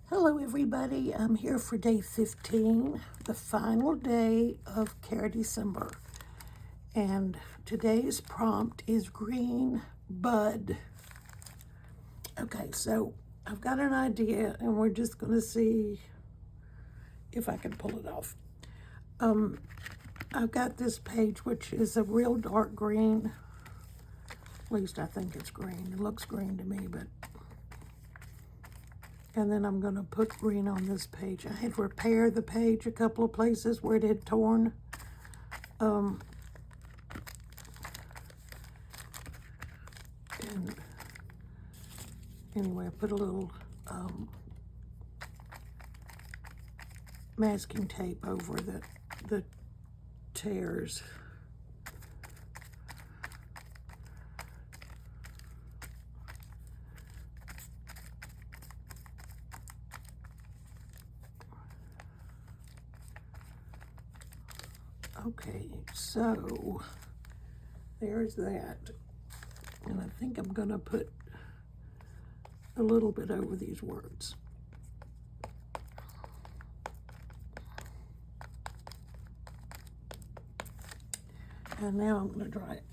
Hello everybody, I'm here for day 15, the final day of Care December. And today's prompt is green bud. Okay, so I've got an idea and we're just gonna see if I can pull it off. I've got this page which is a real dark green. At least I think it's green. It looks green to me, but and then I'm going to put green on this page. I had repaired the page a couple of places where it had torn. And anyway, I put a little masking tape over the tears. Okay, so there's that. And I think I'm going to put a little bit over these words. And now I'm going to dry it.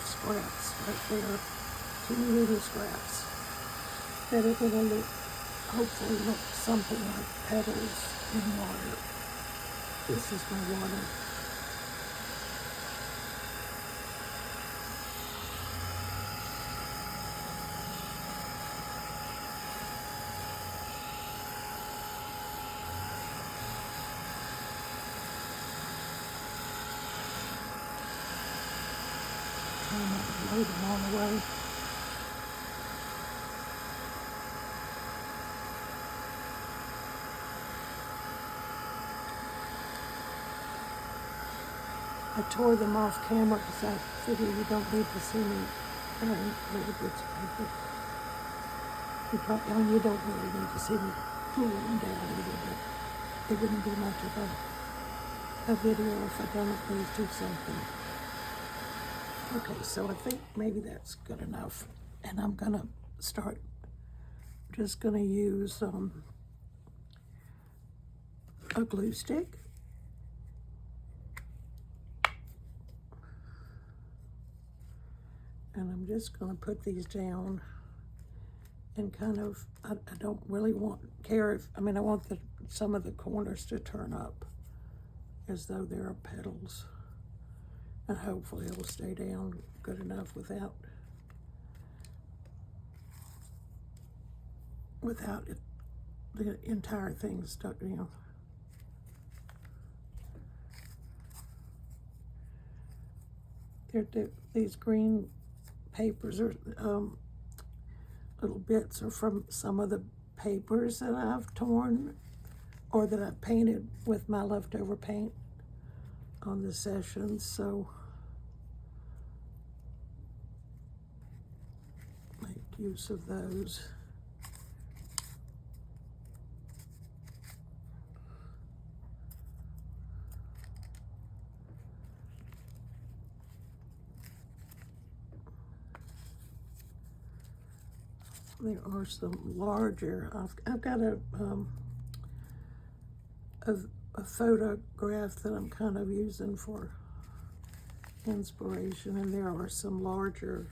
Scraps right there, teeny little scraps that are going to hopefully look something like petals in water. This is my water. Trying not to blow them all away. I tore them off camera because I figure you don't need to see me tearing little bits of paper. You don't really need to see me pulling them down either, but it wouldn't be much of a video if I don't at least do something. Okay, so I think maybe that's good enough. And I'm gonna start, just gonna use a glue stick. And I'm just gonna put these down and kind of, I don't really care if, I want some of the corners to turn up as though there are petals. And hopefully it'll stay down good enough without it, the entire thing stuck, These green papers are, little bits are from some of the papers that I've torn or that I painted with my leftover paint on the sessions, so make use of those. There are some larger. I've got a photograph that I'm kind of using for inspiration, and there are some larger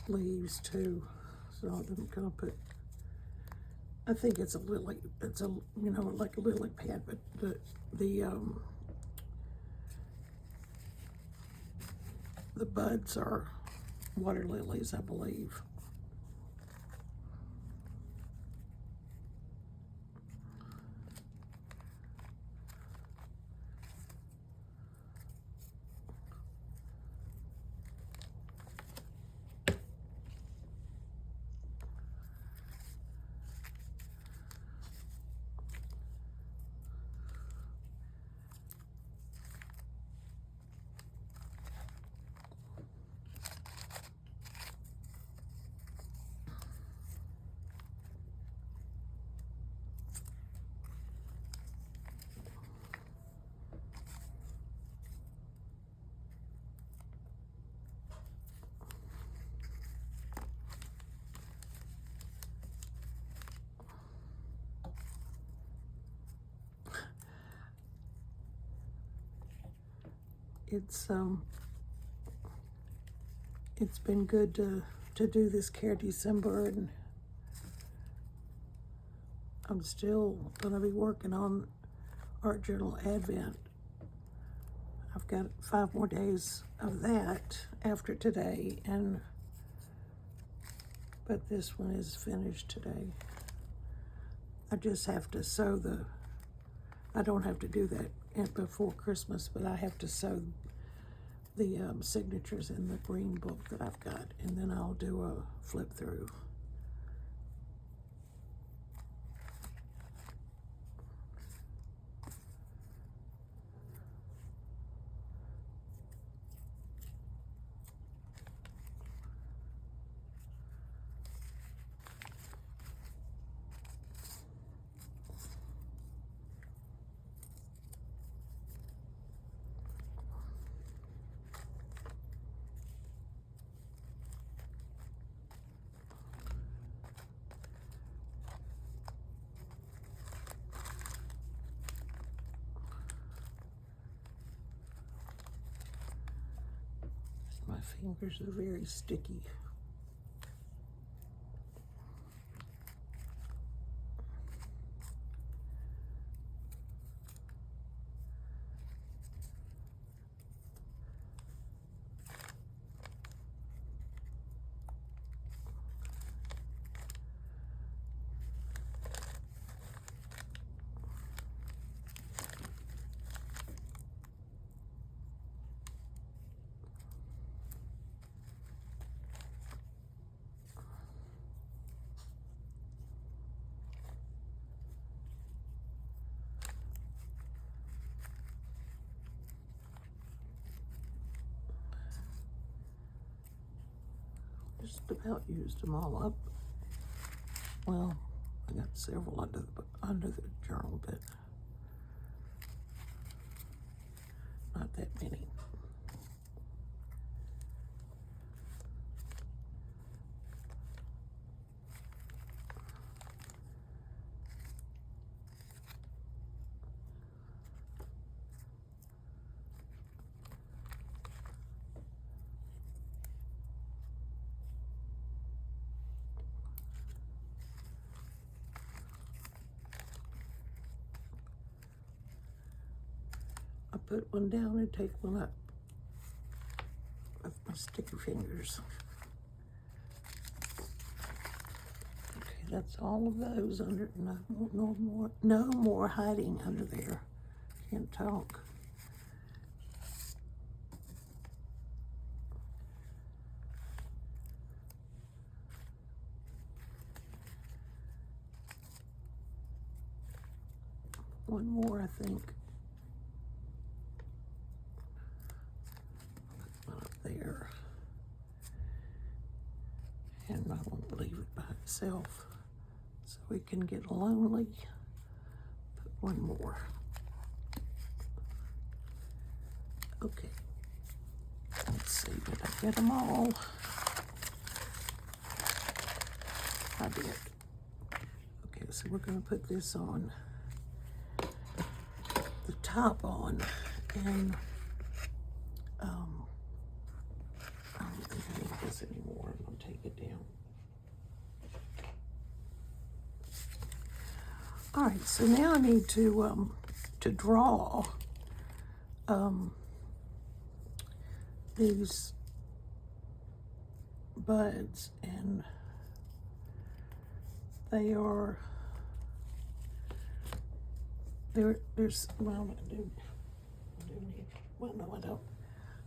leaves too. So I'm gonna put. I think it's a lily. It's a like a lily pad, but the buds are water lilies, I believe. it's been good to do this Care December, and I'm still gonna be working on Art Journal Advent. I've got 5 more days of that after today, but this one is finished today. I just have to sew I don't have to do that before Christmas, but I have to sew the signatures in the green book that I've got, and then I'll do a flip through. My fingers are very sticky. Just about used them all up. Well, I got several under the journal, but not that many. I put one down and take one up with my sticky fingers. Okay, that's all of those under. No more hiding under there. Can't talk. One more, I think. One up there. And I won't leave it by itself so we can get lonely. Put one more. Okay. Let's see, did I get them all? I did. Okay, so we're going to put this on the top on, and I don't think I need this anymore. I'm going to take it down. All right, so now I need to draw these buds, and they are there's well, no, I don't.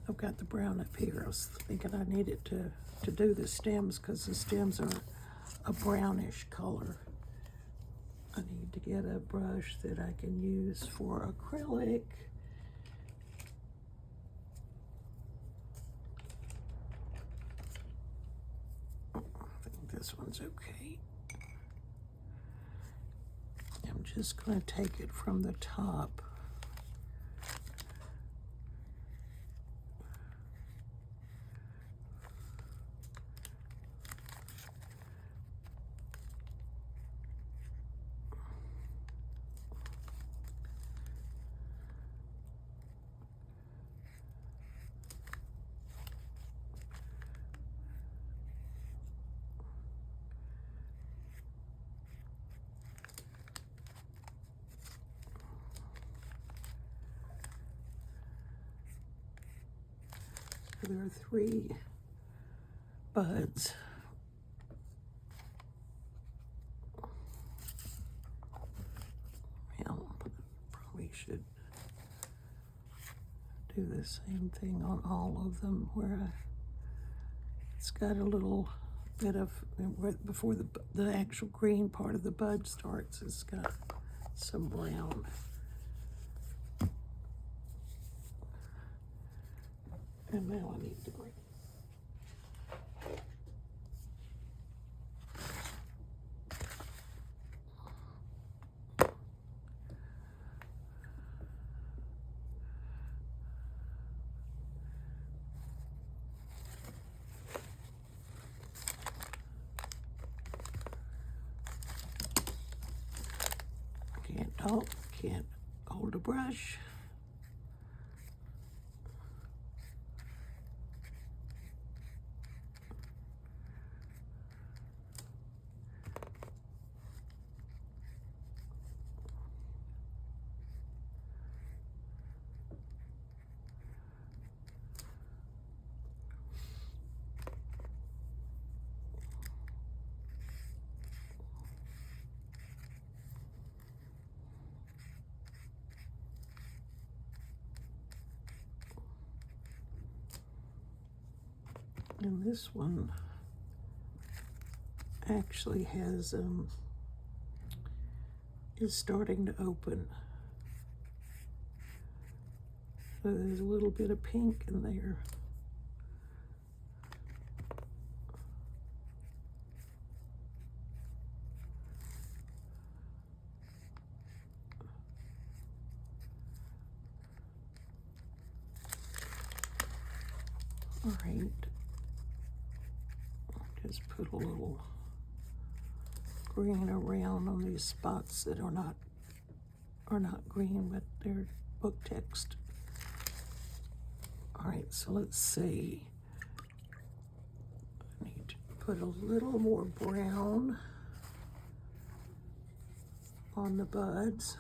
I've got the brown up here. I was thinking I needed to do the stems because the stems are a brownish color. I need to get a brush that I can use for acrylic. I think this one's okay. I'm just going to take it from the top. There are 3 buds. Well, probably should do the same thing on all of them, where it's got a little bit of, before the actual green part of the bud starts, it's got some brown. And now I need the green. Can't hold a brush. And this one actually has, is starting to open. So there's a little bit of pink in there. All right. Just put a little green around on these spots that are not green, but they're book text. All right, so let's see. I need to put a little more brown on the buds.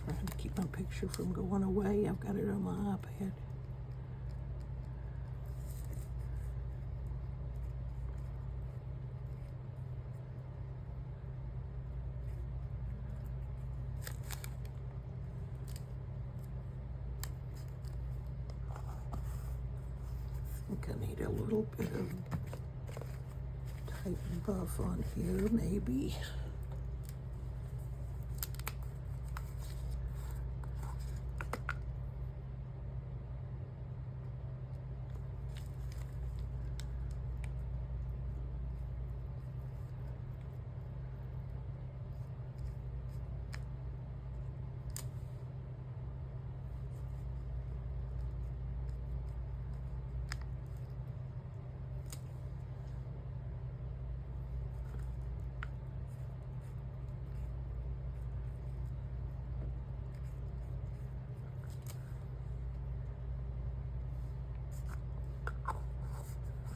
Trying to keep my picture from going away. I've got it on my iPad. I think I need a little bit of type buff on here, maybe.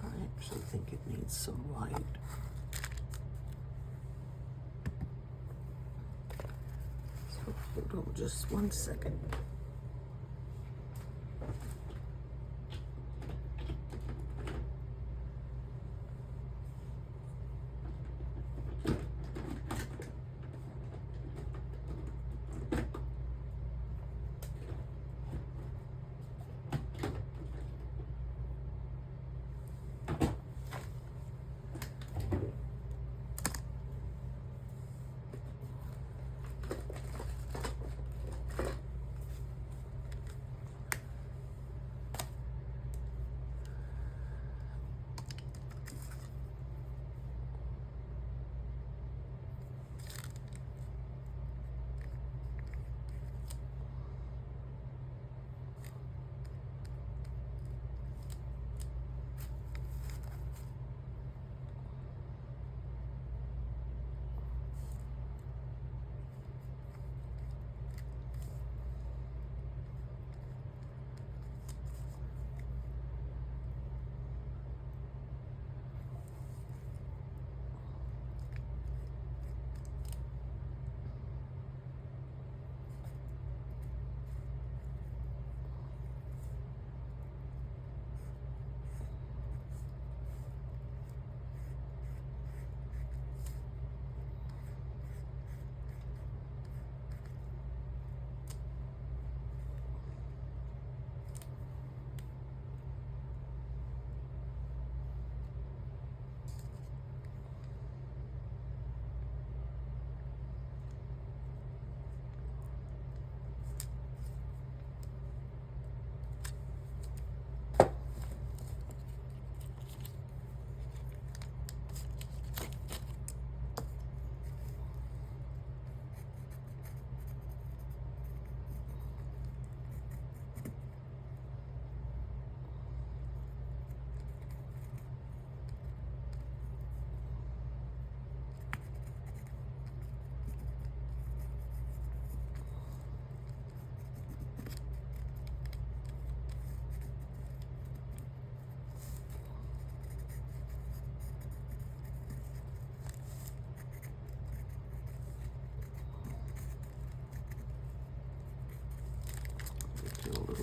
I actually think it needs some light. So hold on just 1 second.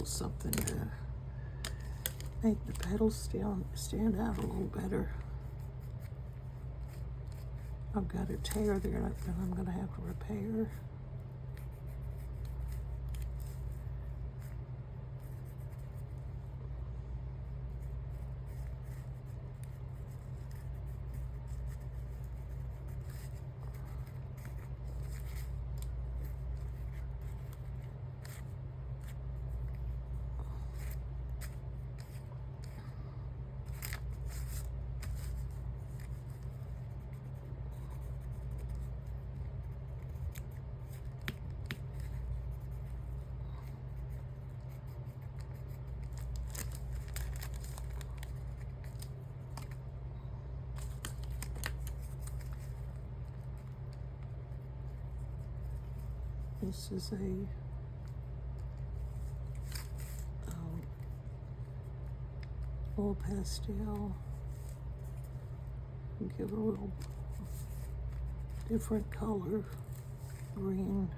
something to make the petals stand out a little better. I've got a tear there that I'm going to have to repair. This is a oil pastel. Give a little different color, green.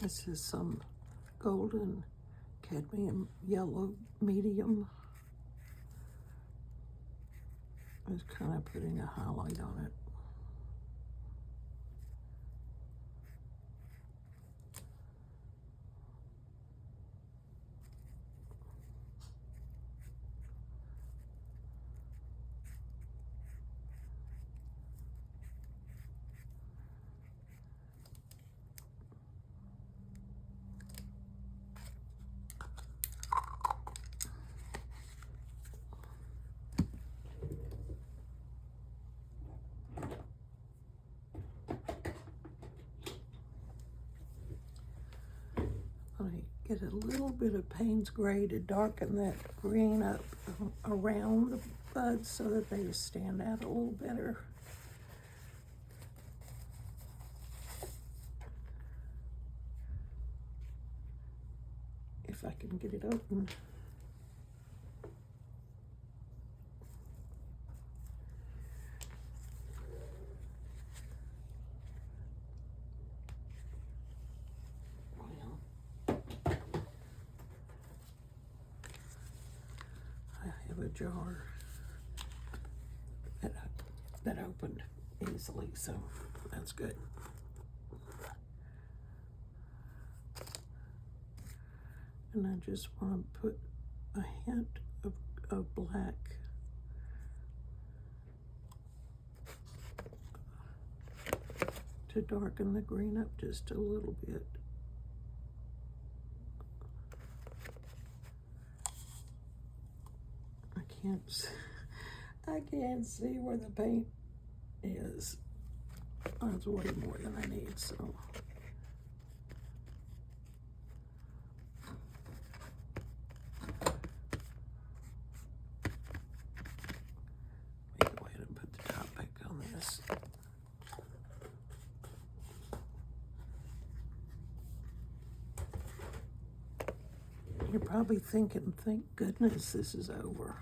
This is some golden cadmium yellow medium. I was kind of putting a highlight on it. I get a little bit of Payne's Gray to darken that green up around the buds so that they stand out a little better. If I can get it open. a jar that opened easily, so that's good. And I just want to put a hint of black to darken the green up just a little bit. I can't see where the paint is. That's way more than I need, so. Let me go ahead and put the top back on this. You're probably thinking, thank goodness this is over.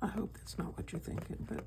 I hope that's not what you're thinking, but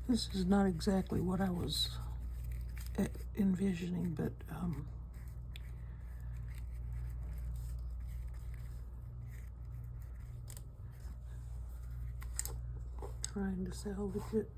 this is not exactly what I was envisioning, but trying to salvage it.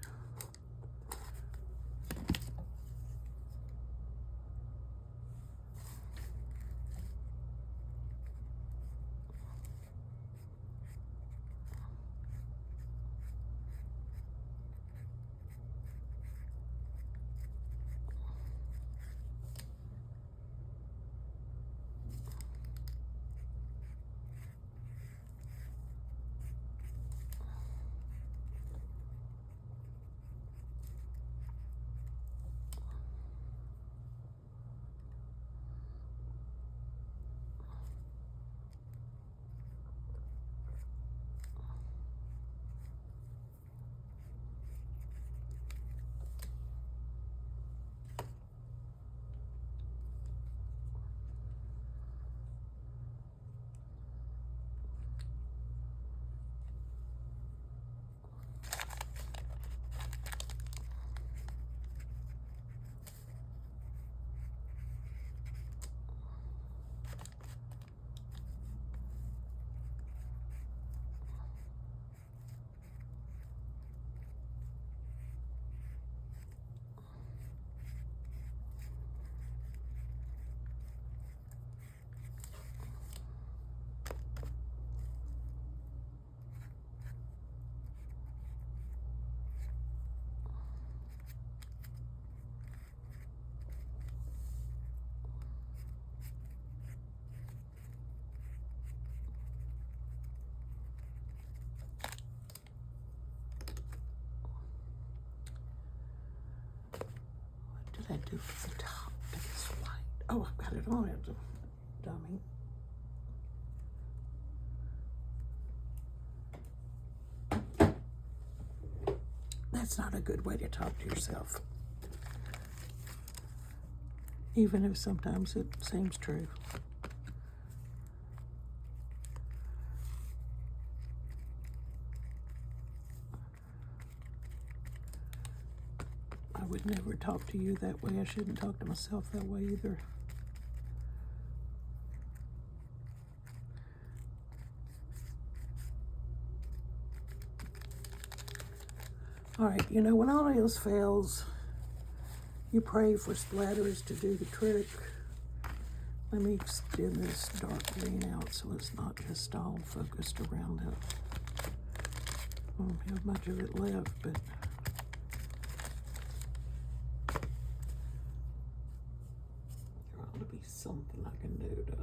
I do for the top? It's white. Oh, I've got it on it, dummy. That's not a good way to talk to yourself, even if sometimes it seems true. I would never talk to you that way. I shouldn't talk to myself that way either. All right, you know, when all else fails, you pray for splatters to do the trick. Let me extend this dark green out so it's not just all focused around it. I don't have much of it left, but there ought to be something I can do to...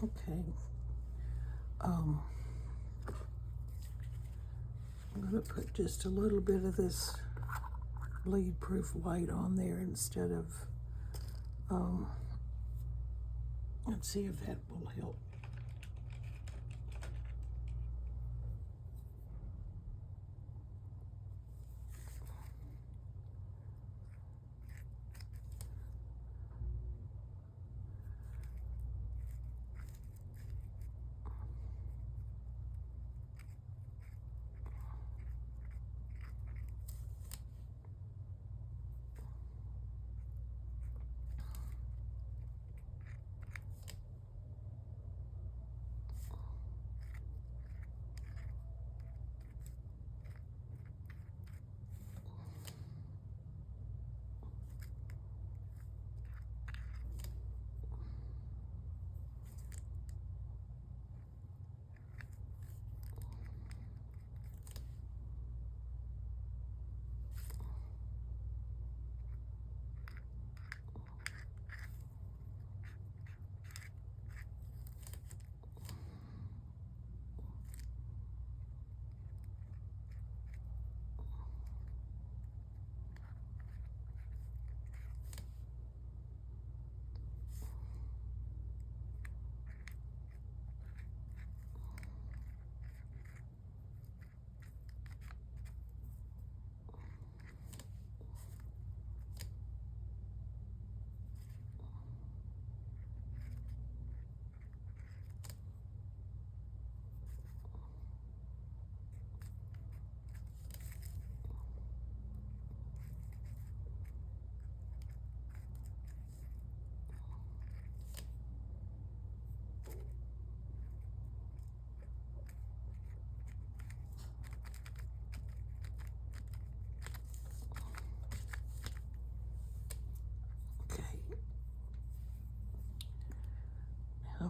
Okay. I'm going to put just a little bit of this bleed-proof white on there instead of, let's see if that will help.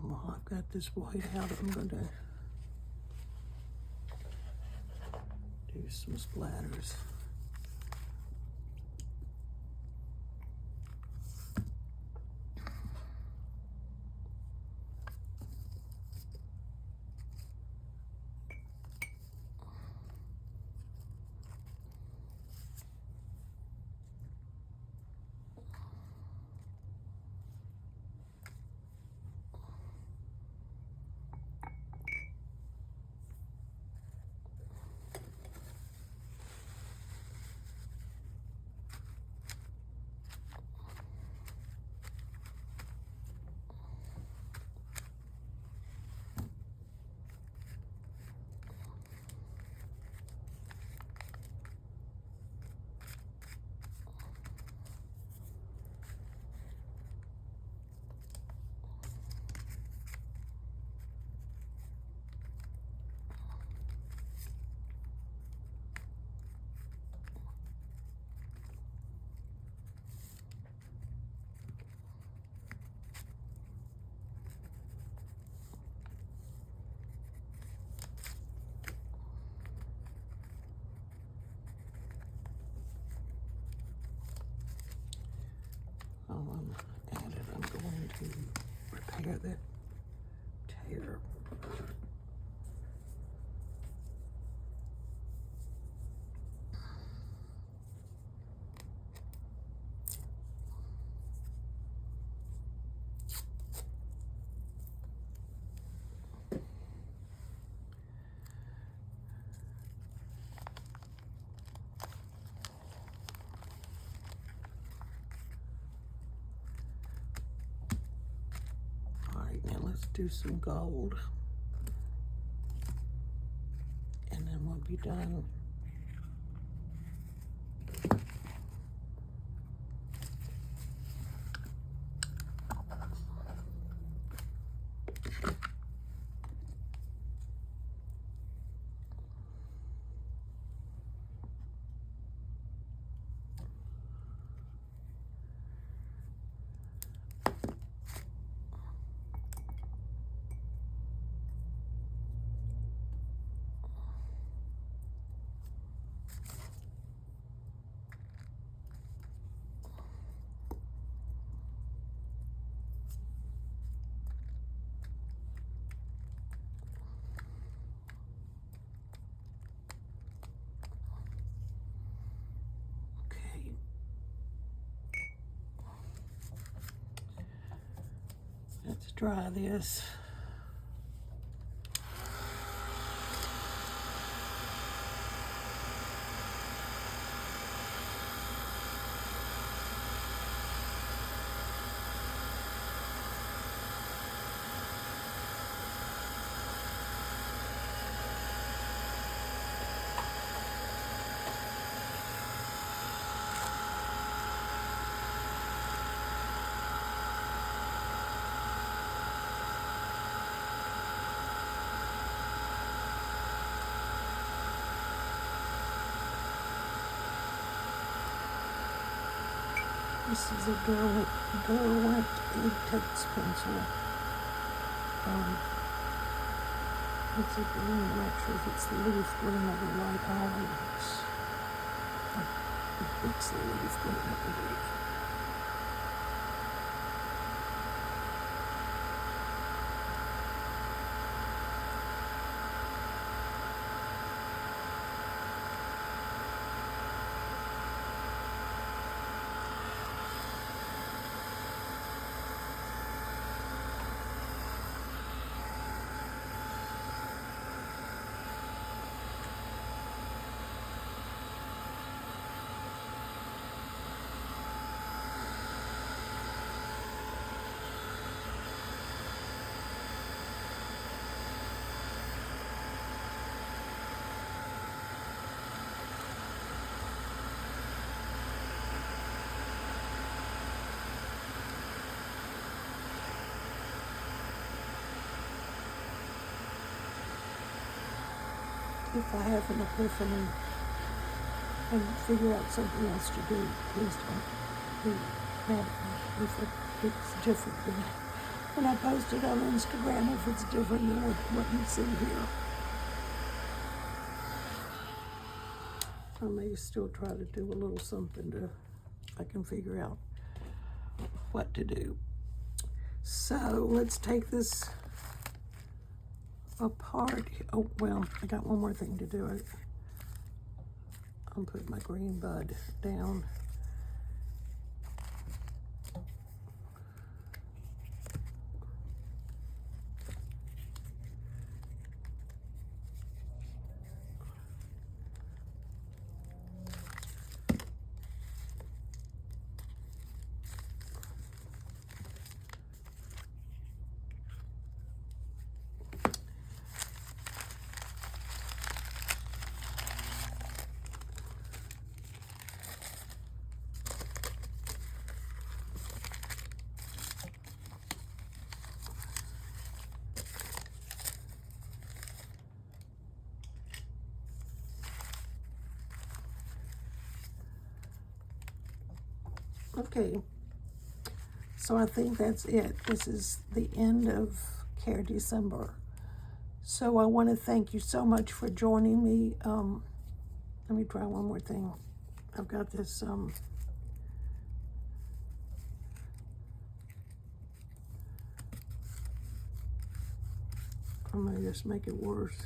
While I've got this white out, I'm going to do some splatters. while I'm at it, I'm going to repair that tear. Alright, now let's do some gold. And then we'll be done. Okay. Let's dry this. This is a Derwent Apex pencil. It's a green, I'm not sure if it's the leaf green or the light orange. It's the leaf green, I believe. If I have an epiphany and figure out something else to do, please don't be mad at me if it's different than when I post it on Instagram, if it's different than what you see here. I may still try to do a little something to, I can figure out what to do. So let's take this apart. Oh, well, I got one more thing to do. I'll put my green bud down. Okay, so I think that's it. This is the end of Care December. So I want to thank you so much for joining me. Let me try one more thing. I've got this I may just make it worse.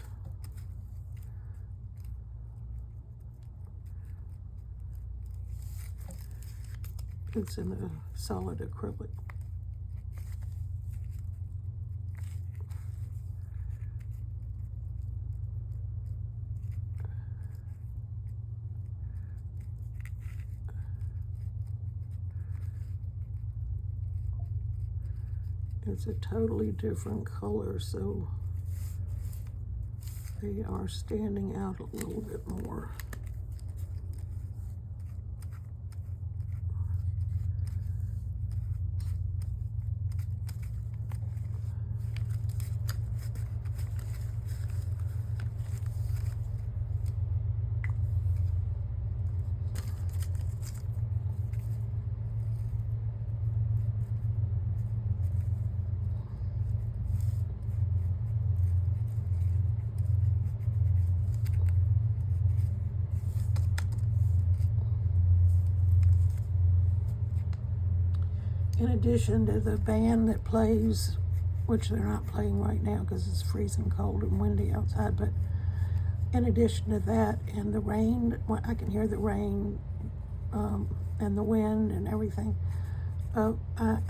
It's in a solid acrylic. It's a totally different color, so they are standing out a little bit more. In addition to the band that plays, which they're not playing right now because it's freezing cold and windy outside, but in addition to that and the rain, I can hear the rain and the wind and everything. I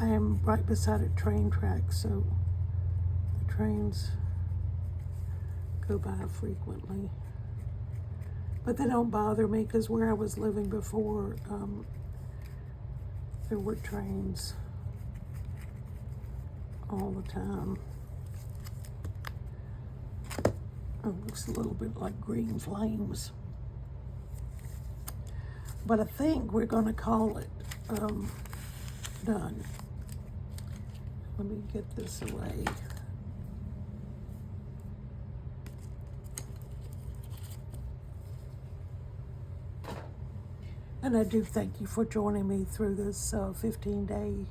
am right beside a train track, so the trains go by frequently. But they don't bother me because where I was living before, there were trains all the time. It looks a little bit like green flames. But I think we're going to call it done. Let me get this away. And I do thank you for joining me through this 15-day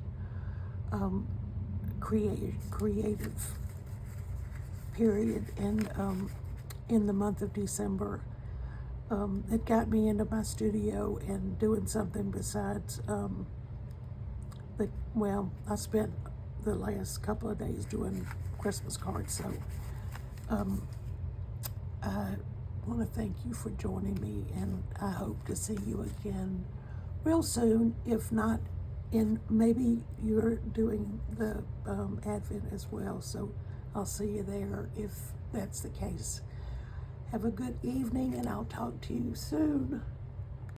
creative period in the month of December. It got me into my studio and doing something besides I spent the last couple of days doing Christmas cards, so I want to thank you for joining me, and I hope to see you again real soon. If not, maybe you're doing the Advent as well, so I'll see you there if that's the case. Have a good evening, and I'll talk to you soon.